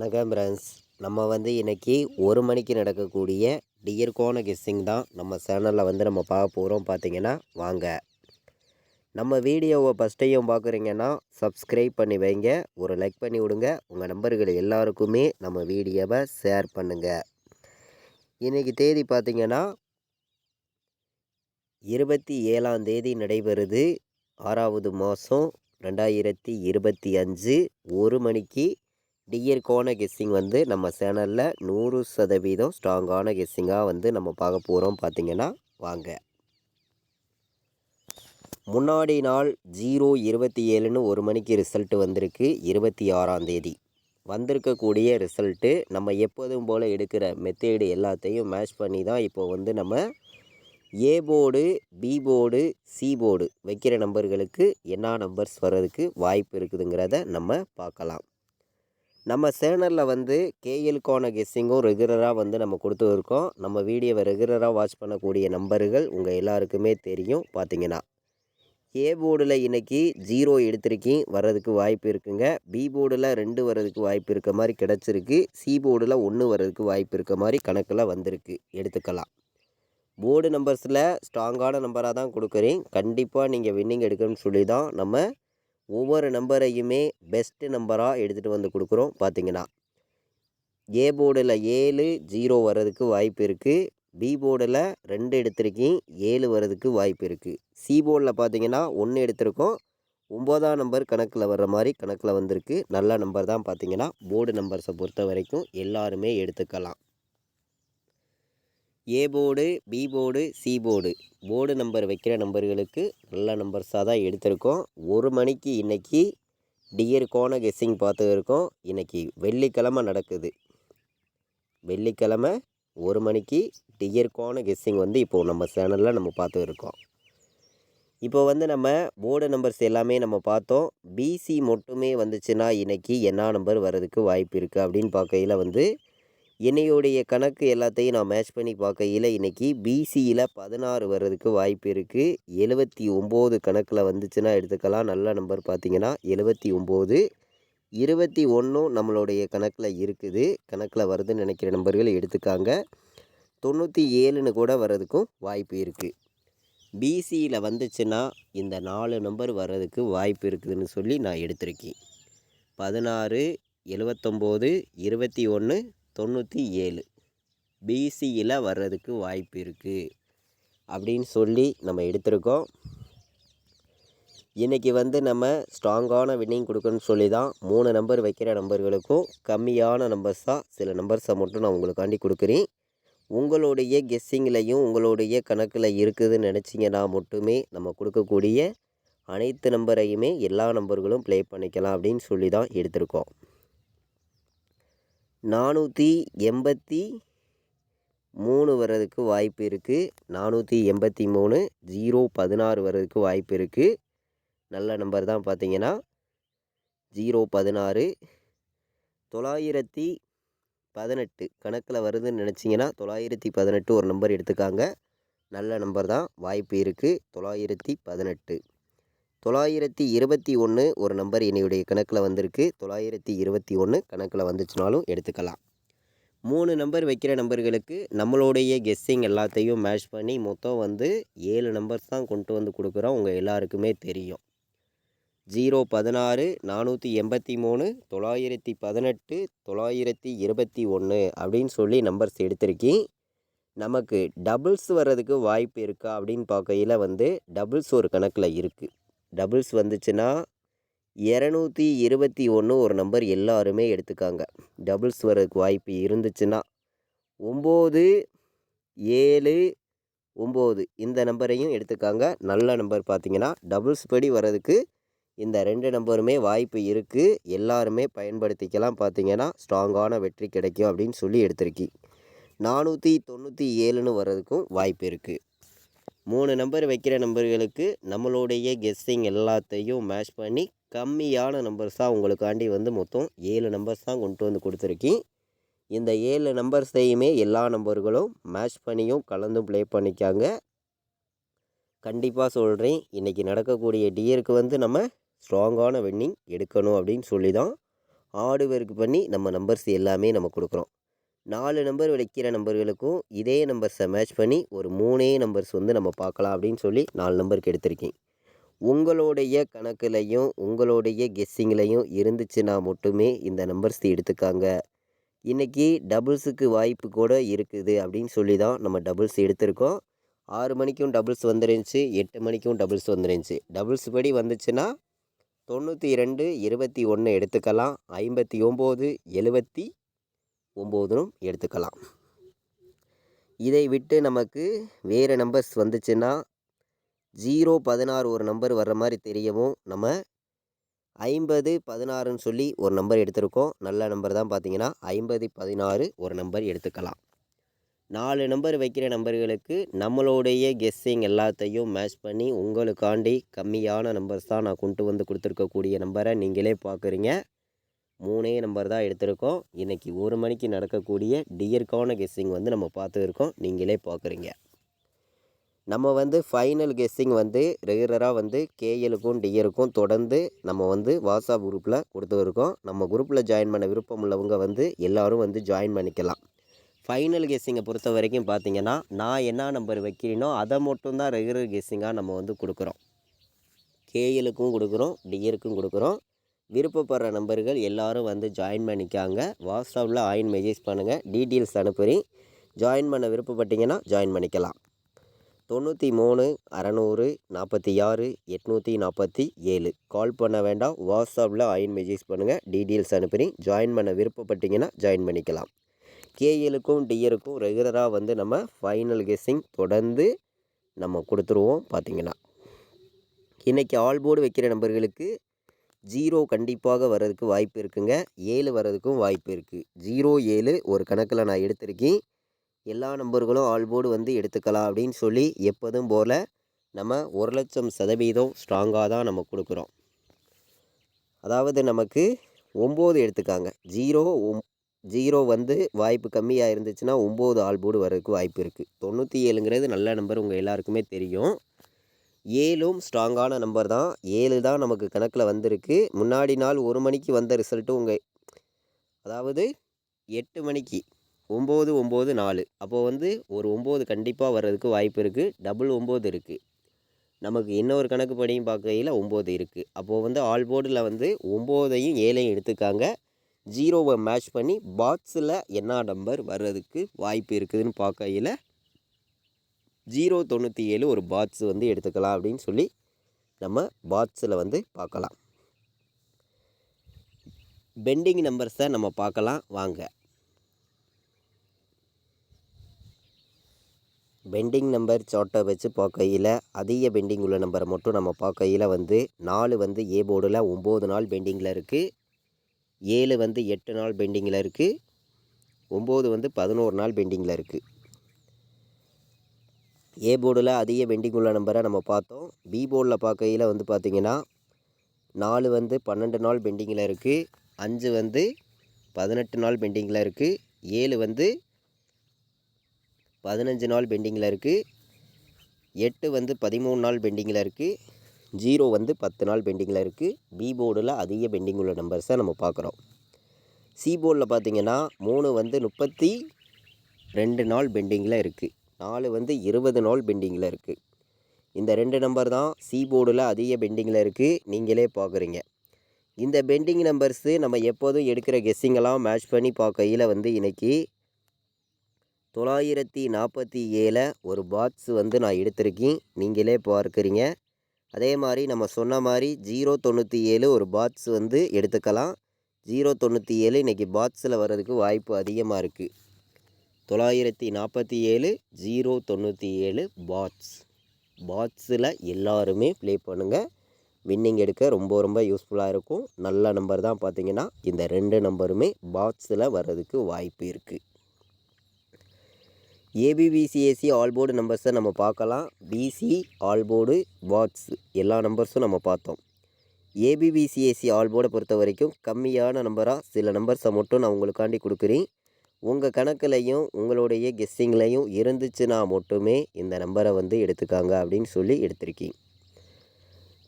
வணக்கம் ஃப்ரெண்ட்ஸ். நம்ம இன்றைக்கி 1 மணிக்கு நடக்கக்கூடிய டியர்கோன கெஸ்ஸிங் தான் நம்ம சேனலில் நம்ம பார்க்க போகிறோம். பார்த்திங்கன்னா வாங்க, நம்ம வீடியோவை ஃபஸ்ட்டையும் பார்க்குறீங்கன்னா சப்ஸ்கிரைப் பண்ணி வைங்க, ஒரு லைக் பண்ணி விடுங்க, உங்கள் நண்பர்கள் எல்லாருக்குமே நம்ம வீடியோவை ஷேர் பண்ணுங்கள். இன்றைக்கி தேதி பார்த்திங்கன்னா 27ஆம் தேதி நடைபெறுது, 6வது மாதம் 2025 1 மணிக்கு டியர்கோன கெஸ்ஸிங் நம்ம சேனலில் 100% ஸ்ட்ராங்கான கெஸ்ஸிங்காக நம்ம பார்க்க போகிறோம். பார்த்திங்கன்னா வாங்க, முன்னாடி நாள் 027ன்னு 1 மணிக்கு ரிசல்ட்டு வந்திருக்கு. 26ஆம் தேதி வந்திருக்கக்கூடிய ரிசல்ட்டு நம்ம எப்போதும் போல் எடுக்கிற மெத்தேடு எல்லாத்தையும் மேட்ச் பண்ணி தான் இப்போ நம்ம A board, B board, C board வைக்கிற நம்பர்களுக்கு என்ன நம்பர்ஸ் வர்றதுக்கு வாய்ப்பு இருக்குதுங்கிறத நம்ம பார்க்கலாம். நம்ம சேனலில் கேஎல்கான கெஸ்ஸிங்கும் ரெகுலராக நம்ம கொடுத்து இருக்கோம். நம்ம வீடியோவை ரெகுலராக வாட்ச் பண்ணக்கூடிய நம்பர்கள் உங்கள் எல்லாருக்குமே தெரியும். பார்த்திங்கன்னா ஏ போர்டில் இன்றைக்கி 0 எடுத்திருக்கீங்க, வர்றதுக்கு வாய்ப்பு இருக்குங்க. பி போர்டில் 2 வர்றதுக்கு வாய்ப்பு இருக்க மாதிரி கிடச்சிருக்கு. சி போர்டில் 1 வர்றதுக்கு வாய்ப்பு இருக்க மாதிரி கணக்கில் வந்திருக்கு, எடுத்துக்கலாம். போர்டு நம்பர்ஸில் ஸ்ட்ராங்கான நம்பராக தான் கொடுக்குறேன். கண்டிப்பாக நீங்கள் வின்னிங் எடுக்கணும்னு சொல்லி தான் நம்ம ஒவ்வொரு நம்பரையுமே பெஸ்ட்டு நம்பராக எடுத்துகிட்டு கொடுக்குறோம். பார்த்திங்கன்னா ஏ போர்டில் 7 0 வர்றதுக்கு வாய்ப்பு இருக்குது. பி போர்டில் 2 எடுத்திருக்கீங்க, 7 வர்றதுக்கு வாய்ப்பு இருக்குது. சி போர்டில் பார்த்திங்கன்னா 1 எடுத்திருக்கோம், 9ஆம் நம்பர் கணக்கில் வர்ற மாதிரி கணக்கில் வந்திருக்கு. நல்ல நம்பர் தான். பார்த்திங்கன்னா போர்டு நம்பர்ஸை பொறுத்த வரைக்கும் எல்லாருமே எடுத்துக்கலாம். A board, B board, C board board number வைக்கிற நம்பர்களுக்கு நல்ல நம்பர்ஸாக தான் எடுத்திருக்கோம். 1 மணிக்கு இன்றைக்கி டியர்கோன கெஸ்ஸிங் பார்த்து இருக்கோம். இன்றைக்கி வெள்ளிக்கிழமை நடக்குது. வெள்ளிக்கிழமை 1 மணிக்கு டியர்கோன கெஸ்ஸிங் இப்போது நம்ம சேனலில் நம்ம பார்த்து இருக்கோம். இப்போ நம்ம போர்டு நம்பர்ஸ் எல்லாமே நம்ம பார்த்தோம். பிசி மட்டுமே வந்துச்சுன்னா இன்றைக்கி என்ன நம்பர் வர்றதுக்கு வாய்ப்பு இருக்குது அப்படின்னு பார்க்கையில் என்னையுடைய கணக்கு எல்லாத்தையும் நான் மேட்ச் பண்ணி பார்க்கையில் இன்றைக்கி பிசியில் 16 வர்றதுக்கு வாய்ப்பு இருக்குது. 79 கணக்கில் வந்துச்சுன்னா எடுத்துக்கலாம். நல்ல நம்பர். பார்த்திங்கன்னா 79, 21 நம்மளுடைய கணக்கில் இருக்குது. கணக்கில் வருதுன்னு நினைக்கிற நம்பர்கள் எடுத்துக்காங்க. 97ன்னு கூட வர்றதுக்கும் வாய்ப்பு இருக்குது. பிசியில் வந்துச்சுன்னா இந்த 4 நம்பர் வர்றதுக்கு வாய்ப்பு இருக்குதுன்னு சொல்லி நான் எடுத்திருக்கேன். 16, 79, 21, 97 பிசியில் வர்றதுக்கு வாய்ப்பு இருக்குது அப்படின்னு சொல்லி நம்ம எடுத்திருக்கோம். இன்றைக்கி நம்ம ஸ்ட்ராங்கான வின்னிங் கொடுக்கணும்னு சொல்லி தான் 3 நம்பர் வைக்கிற நம்பர்களுக்கும் கம்மியான நம்பர்ஸாக சில நம்பர்ஸை மட்டும் நான் உங்களுக்காண்டி கொடுக்குறேன். உங்களுடைய கெஸ்ஸிங்லையும் உங்களுடைய கணக்கில் இருக்குதுன்னு நினச்சிங்கன்னா மட்டுமே நம்ம கொடுக்கக்கூடிய அனைத்து நம்பரையுமே எல்லா நம்பர்களும் ப்ளே பண்ணிக்கலாம் அப்படின்னு சொல்லி தான் எடுத்திருக்கோம். 483 வர்றதுக்கு வாய்ப்பு இருக்குது. 483, 016 வர்றதுக்கு வாய்ப்பு இருக்குது. நல்ல நம்பர் தான். பார்த்திங்கன்னா 016, 918 கணக்கில் வருதுன்னு நினச்சிங்கன்னா 918 ஒரு நம்பர் எடுத்துக்காங்க. நல்ல நம்பர் தான். வாய்ப்பு இருக்குது. 918, 921 ஒரு நம்பர் என்னுடைய கணக்கில் வந்திருக்கு. 921 கணக்கில் வந்துச்சுனாலும் எடுத்துக்கலாம். 3 நம்பர் வைக்கிற நம்பர்களுக்கு நம்மளுடைய கெஸ்ஸிங் எல்லாத்தையும் மேட்ச் பண்ணி மொத்தம் 7 நம்பர்ஸ் தான் கொண்டு கொடுக்குறோம். உங்கள் எல்லாருக்குமே தெரியும். 016, 483, 918, 921 அப்படின்னு சொல்லி நம்பர்ஸ் எடுத்திருக்கேன். நமக்கு டபுள்ஸ் வர்றதுக்கு வாய்ப்பு இருக்கா அப்படின்னு பார்க்கையில் டபுள்ஸ் ஒரு கணக்கில் இருக்குது. டபுள்ஸ் வந்துச்சுன்னா 221 ஒரு நம்பர் எல்லாருமே எடுத்துக்காங்க. டபுள்ஸ் வர்றதுக்கு வாய்ப்பு இருந்துச்சுன்னா 9, 7, 9 இந்த நம்பரையும் எடுத்துக்காங்க. நல்ல நம்பர். பார்த்திங்கன்னா டபுள்ஸ் படி வர்றதுக்கு இந்த 2 நம்பருமே வாய்ப்பு இருக்குது. எல்லாருமே பயன்படுத்திக்கலாம். பார்த்திங்கன்னா ஸ்ட்ராங்கான வெற்றி கிடைக்கும் அப்படின்னு சொல்லி எடுத்திருக்கி. 497ன்னு வர்றதுக்கும் வாய்ப்பு இருக்குது. 3 நம்பர் வைக்கிற நம்பர்களுக்கு நம்மளுடைய கெஸ்ஸிங் எல்லாத்தையும் மேட்ச் பண்ணி கம்மியான நம்பர்ஸாக உங்களுக்காண்டி மொத்தம் 7 நம்பர்ஸ் தான் கொண்டு கொடுத்துருக்கேன். இந்த 7 நம்பர்ஸையுமே எல்லா நம்பர்களும் மேட்ச் பண்ணியும் கலந்தும் ப்ளே பண்ணிக்காங்க. கண்டிப்பாக சொல்கிறேன், இன்றைக்கி நடக்கக்கூடிய டியருக்கு நம்ம ஸ்ட்ராங்கான வின்னிங் எடுக்கணும் அப்படின்னு சொல்லி தான் ஹார்டு ஒர்க் பண்ணி நம்ம நம்பர்ஸ் எல்லாமே நம்ம கொடுக்குறோம். 4 நம்பர் வைக்கிற நம்பர்களுக்கும் இதே நம்பர்ஸை மேட்ச் பண்ணி ஒரு 3 நம்பர்ஸ் வந்து நம்ம பார்க்கலாம் அப்படின்னு சொல்லி 4 நம்பருக்கு எடுத்திருக்கேன். உங்களுடைய கணக்குலையும் உங்களுடைய கெஸ்ஸிங்லையும் இருந்துச்சுன்னா மட்டுமே இந்த நம்பர்ஸ் எடுத்துக்காங்க. இன்றைக்கி டபுள்ஸுக்கு வாய்ப்பு கூட இருக்குது அப்படின்னு சொல்லி தான் நம்ம டபுள்ஸ் எடுத்திருக்கோம். 6 மணிக்கும் டபுள்ஸ் வந்துருந்துச்சு, 8 மணிக்கும் டபுள்ஸ் வந்துருந்துச்சு. டபுள்ஸ் படி வந்துச்சுன்னா 92 21 எடுத்துக்கலாம், 59 79னும் எடுத்துக்கலாம். இதை விட்டு நமக்கு வேறு நம்பர்ஸ் வந்துச்சுன்னா 0 16 ஒரு நம்பர் வர்ற மாதிரி தெரியவும் நம்ம 50 16ன்னு சொல்லி ஒரு நம்பர் எடுத்திருக்கோம். நல்ல நம்பர் தான். பார்த்தீங்கன்னா 50 16 ஒரு நம்பர் எடுத்துக்கலாம். 4 நம்பர் வைக்கிற நம்பர்களுக்கு நம்மளுடைய கெஸ்ஸிங் எல்லாத்தையும் மேட்ச் பண்ணி உங்களுக்காண்டி கம்மியான நம்பர்ஸ் தான் நான் கொண்டு வந்து கொடுத்துருக்கக்கூடிய நம்பரை நீங்களே பார்க்குறீங்க. 3 நம்பர் தான் எடுத்திருக்கோம். இன்றைக்கி 1 மணிக்கு நடக்கக்கூடிய டியருக்கான கெஸ்ஸிங் வந்து நம்ம பார்த்துருக்கோம். நீங்களே பார்க்குறீங்க. நம்ம வந்து ஃபைனல் கெஸ்ஸிங் வந்து ரெகுலராக வந்து கேஎலுக்கும் டியருக்கும் தொடர்ந்து நம்ம வந்து வாட்ஸ்அப் குரூப்பில் கொடுத்துருக்கோம். நம்ம குரூப்பில் ஜாயின் பண்ண விருப்பம் உள்ளவங்க வந்து எல்லோரும் வந்து ஜாயின் பண்ணிக்கலாம். ஃபைனல் கெஸ்ஸிங்கை பொறுத்த வரைக்கும் பார்த்திங்கன்னா நான் என்ன நம்பர் வைக்கிறேனோ அதை மட்டும்தான் ரெகுலர் கெஸ்ஸிங்காக நம்ம வந்து கொடுக்குறோம். கேஎலுக்கும் கொடுக்குறோம், டியருக்கும் கொடுக்குறோம். விருப்பப்படுற நம்பர்கள் எல்லோரும் வந்து ஜாயின் பண்ணிக்காங்க. வாட்ஸ்அப்பில் ஆயின் மெசேஜ் பண்ணுங்கள், டீட்டெயில்ஸ் அனுப்புகிறேன். ஜாயின் பண்ண விருப்பப்பட்டிங்கன்னா ஜாயின் பண்ணிக்கலாம். 93 600 46 847 கால் பண்ண வேண்டாம். வாட்ஸ்அப்பில் ஆயின் மெசேஜ் பண்ணுங்கள், டீட்டெயில்ஸ் அனுப்புகிறேன். ஜாயின் பண்ண விருப்பப்பட்டிங்கன்னா ஜாயின் பண்ணிக்கலாம். கேஎலுக்கும் டியருக்கும் ரெகுலராக வந்து நம்ம ஃபைனல் கெஸ்ஸிங் தொடர்ந்து நம்ம கொடுத்துருவோம். பார்த்திங்கன்னா இன்றைக்கி ஆல் போர்டு வைக்கிற நம்பர்களுக்கு 0 கண்டிப்பாக வர்றதுக்கு வாய்ப்பு இருக்குங்க. 7 வர்றதுக்கும் வாய்ப்பு இருக்குது. 0 7 ஒரு கணக்கில் நான் எடுத்திருக்கேன். எல்லா நம்பர்களும் ஆல் போர்டு வந்து எடுத்துக்கலாம் அப்படின்னு சொல்லி எப்போதும் போல் நம்ம 1,00,000% ஸ்ட்ராங்காக தான் நம்ம கொடுக்குறோம். அதாவது நமக்கு 9 எடுத்துக்காங்க. 0 வந்து வாய்ப்பு கம்மியாக இருந்துச்சுன்னா 9 ஆல் போர்டு வர்றதுக்கு வாய்ப்பு இருக்குது. 97ங்கிறது நல்ல நம்பர், உங்கள் எல்லாருக்குமே தெரியும். 7ம் ஸ்ட்ராங்கான நம்பர் தான். 7 தான் நமக்கு கணக்கில் வந்திருக்கு. முன்னாடி நாள் 1 மணிக்கு வந்த ரிசல்ட்டு அதாவது 8 மணிக்கு 9 9 4 அப்போது வந்து ஒரு 9 கண்டிப்பாக வர்றதுக்கு வாய்ப்பு இருக்குது. டபுள் 9 இருக்குது. நமக்கு இன்னொரு கணக்கு படியும் பார்க்கையில் 9 இருக்குது. அப்போது வந்து ஆல் போர்டில் வந்து 9ஐயும் 7ஐயும் எடுத்துக்காங்க. 0வை மேட்ச் பண்ணி பாக்ஸில் என்ன நம்பர் வர்றதுக்கு வாய்ப்பு இருக்குதுன்னு பார்க்கையில் 097 ஒரு பாக்ஸ் வந்து எடுத்துக்கலாம் அப்படின்னு சொல்லி நம்ம பாக்ஸில் வந்து பார்க்கலாம். பெண்டிங் நம்பர்ஸை நம்ம பார்க்கலாம் வாங்க. பெண்டிங் நம்பர் சார்ட்டை வச்சு பார்க்கையில் அதிக பெண்டிங் உள்ள நம்பரை மட்டும் நம்ம பார்க்கையில் வந்து 4 வந்து ஏ போர்டில் 9 நாள் பெண்டிங்கில் இருக்குது. 7 வந்து 8 நாள் பெண்டிங்கில் இருக்குது. 9 வந்து 11 நாள் பெண்டிங்கில் இருக்குது. ஏ போர்டில் அதிக பெண்டிங் உள்ள நம்பரை நம்ம பார்த்தோம். பி போர்டில் பார்க்கையில் வந்து பார்த்திங்கன்னா 4 வந்து 12 நாள் பெண்டிங்கில் இருக்குது. 5 வந்து 18 நாள் பெண்டிங்கில் இருக்குது. 7 வந்து 15 நாள் பெண்டிங்கில் இருக்குது. 8 வந்து 13 நாள் பெண்டிங்கில் இருக்குது. 0 வந்து 10 நாள் பெண்டிங்கில் இருக்குது. பி போர்டில் அதிக பெண்டிங் உள்ள நம்பர்ஸை நம்ம பார்க்குறோம். சி போர்டில் பார்த்திங்கன்னா 3 வந்து 32 நாள் பெண்டிங்கில் இருக்குது. 4 வந்து 20 நாள் பெண்டிங்கில் இருக்குது. இந்த 2 நம்பர் தான் சி போர்டில் அதிக பெண்டிங்கில் இருக்குது. நீங்களே பார்க்குறீங்க. இந்த பெண்டிங் நம்பர்ஸு நம்ம எப்போதும் எடுக்கிற கெஸ்ஸிங்கெல்லாம் மேட்ச் பண்ணி பார்க்கையில் வந்து இன்றைக்கி 947 ஒரு பாக்ஸ் வந்து நான் எடுத்திருக்கேன். நீங்களே பார்க்குறீங்க. அதே மாதிரி நம்ம சொன்ன மாதிரி 097 ஒரு பாக்ஸ் வந்து எடுத்துக்கலாம். 097 இன்றைக்கி பாக்ஸில் வர்றதுக்கு வாய்ப்பு அதிகமாக இருக்குது. 947 097 பாக்ஸில் எல்லாருமே ப்ளே பண்ணுங்கள். வின்னிங் எடுக்க ரொம்ப ரொம்ப யூஸ்ஃபுல்லாக இருக்கும். நல்ல நம்பர் தான். பார்த்திங்கன்னா இந்த 2 நம்பருமே பாக்ஸில் வர்றதுக்கு வாய்ப்பு இருக்குது. ஏபிபிசிஎஸ்சி ஆல் போர்டு நம்பர்ஸை நம்ம பார்க்கலாம். பிசி ஆல் போர்டு பாக்ஸ் எல்லா நம்பர்ஸும் நம்ம பார்த்தோம். ஏபிபிசிஎஸ்சி ஆல் போர்டை பொறுத்த வரைக்கும் கம்மியான நம்பராக சில நம்பர்ஸை மட்டும் நான் உங்களுக்காண்டி கொடுக்குறேன். உங்கள் கணக்குலையும் உங்களுடைய கெஸ்ஸிங்லையும் இருந்துச்சுன்னா மட்டுமே இந்த நம்பரை வந்து எடுத்துக்காங்க அப்படின்னு சொல்லி எடுத்திருக்கீங்க.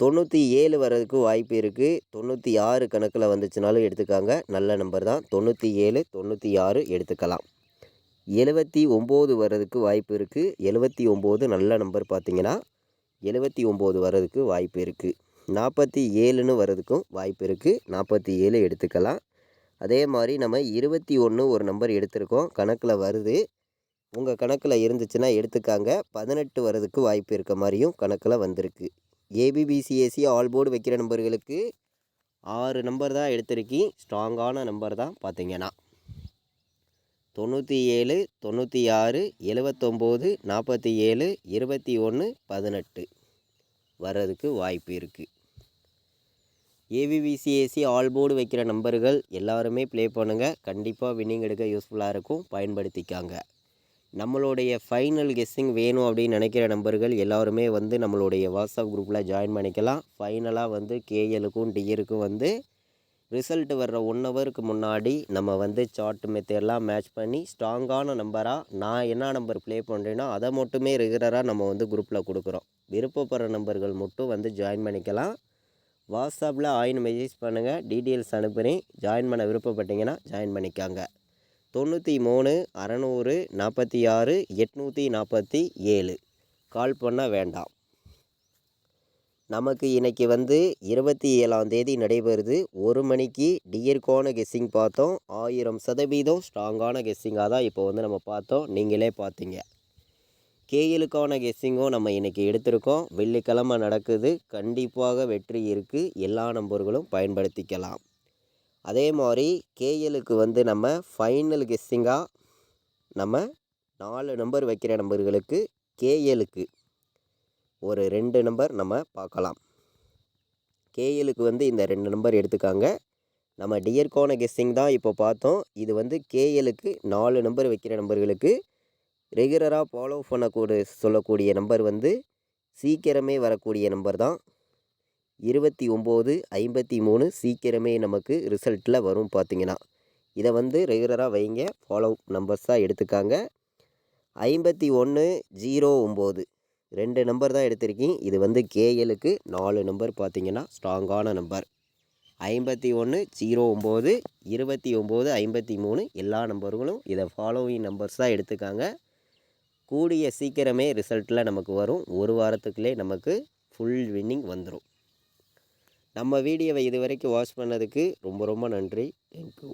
97 வர்றதுக்கு வாய்ப்பு இருக்குது. 96 கணக்கில் வந்துச்சுனாலும் எடுத்துக்காங்க. நல்ல நம்பர் தான். 97, 96 எடுத்துக்கலாம். 79 வர்றதுக்கு வாய்ப்பு இருக்குது. 79 நல்ல நம்பர் பார்த்தீங்கன்னா 79 வர்றதுக்கு வாய்ப்பு இருக்குது. 47ன்னு வர்றதுக்கும் வாய்ப்பு இருக்குது. 47 எடுத்துக்கலாம். அதே மாதிரி நம்ம 21 ஒரு நம்பர் எடுத்திருக்கோம். கணக்கில் வருது. உங்கள் கணக்கில் இருந்துச்சுன்னா எடுத்துக்காங்க. 18 வர்றதுக்கு வாய்ப்பு இருக்க மாதிரியும் கணக்கில் வந்திருக்கு. ஏபிபிசிஎஸ்சி ஆல் போர்டு வைக்கிற நம்பர்களுக்கு 6 நம்பர் தான் எடுத்திருக்கேன். ஸ்ட்ராங்கான நம்பர் தான் பார்த்தீங்கன்னா 97, 96, 79, 47, 21, 18 வர்றதுக்கு வாய்ப்பு இருக்குது. ஏபிபிசிஎஸ்சி ஆல் போர்டு வைக்கிற நம்பர்கள் எல்லாருமே ப்ளே பண்ணுங்கள். கண்டிப்பாக வின்னிங் எடுக்க யூஸ்ஃபுல்லாக இருக்கும். பயன்படுத்திக்காங்க. நம்மளுடைய ஃபைனல் கெஸ்ஸிங் வேணும் அப்படின்னு நினைக்கிற நம்பர்கள் எல்லாருமே வந்து நம்மளுடைய வாட்ஸ்அப் குரூப்பில் ஜாயின் பண்ணிக்கலாம். ஃபைனலாக வந்து கேஎலுக்கும் டிஆருக்கும் வந்து ரிசல்ட் வர்ற 1 ஹவருக்கு முன்னாடி நம்ம வந்து சார்ட் மெத்தட்லாம் மேட்ச் பண்ணி ஸ்ட்ராங்கான நம்பராக நான் என்ன நம்பர் ப்ளே பண்ணுறேனோ அதை மட்டுமே ரெகுலராக நம்ம வந்து குரூப்பில் கொடுக்குறோம். விருப்பப்படுற நம்பர்கள் மட்டும் வந்து ஜாயின் பண்ணிக்கலாம். வாட்ஸ்அப்பில் மெசேஜ் பண்ணுங்கள். டீட்டெயில்ஸ் அனுப்புகிறேன். ஜாயின் பண்ண விருப்பப்பட்டீங்கன்னா ஜாயின் பண்ணிக்காங்க. 93 600 46 847 கால் பண்ண வேண்டாம். நமக்கு இன்றைக்கி வந்து 27ஆம் தேதி நடைபெறுது. 1 மணிக்கு டியருக்கான கெஸ்ஸிங் பார்த்தோம். 1000% ஸ்ட்ராங்கான கெஸ்ஸிங்காக தான் இப்போ வந்து நம்ம பார்த்தோம். நீங்களே பார்த்தீங்க. கேஎலுக்கான கெஸ்ஸிங்கும் நம்ம இன்றைக்கி எடுத்திருக்கோம். வெள்ளிக்கிழமை நடக்குது. கண்டிப்பாக வெற்றி இருக்குது. எல்லா நம்பர்களும் பயன்படுத்திக்கலாம். அதே மாதிரி கேஎலுக்கு வந்து நம்ம ஃபைனல் கெஸ்ஸிங்காக நம்ம 4 நம்பர் வைக்கிற நம்பர்களுக்கு கேஎலுக்கு ஒரு 2 நம்பர் நம்ம பார்க்கலாம். கேஎலுக்கு வந்து இந்த 2 நம்பர் எடுத்துக்காங்க. நம்ம டியர்கான கெஸ்ஸிங் தான் இப்போ பார்த்தோம். இது வந்து கேஎலுக்கு 4 நம்பர் வைக்கிற நம்பர்களுக்கு ரெகுலராக ஃபாலோ சொல்லக்கூடிய நம்பர் வந்து சீக்கிரமே வரக்கூடிய நம்பர் தான். 29, 53 சீக்கிரமே நமக்கு ரிசல்ட்டில் வரும் பார்த்தீங்கன்னா. இதை வந்து ரெகுலராக வைங்க. ஃபாலோ நம்பர்ஸாக எடுத்துக்காங்க. 51, 09 2 நம்பர் தான் எடுத்திருக்கேன். இது வந்து கேஎலுக்கு 4 நம்பர் பார்த்தீங்கன்னா ஸ்ட்ராங்கான நம்பர். 51, 09, 29, 53 எல்லா நம்பர்களும் இதை ஃபாலோவிங் நம்பர்ஸாக எடுத்துக்காங்க. கூடிய சீக்கிரமே ரிசல்ட்டில் நமக்கு வரும். 1 வாரத்துக்குள்ளே நமக்கு ஃபுல் வின்னிங் வந்துடும். நம்ம வீடியோவை இது வரைக்கும் வாட்ச் பண்ணதுக்கு ரொம்ப ரொம்ப நன்றி. தேங்க்யூ.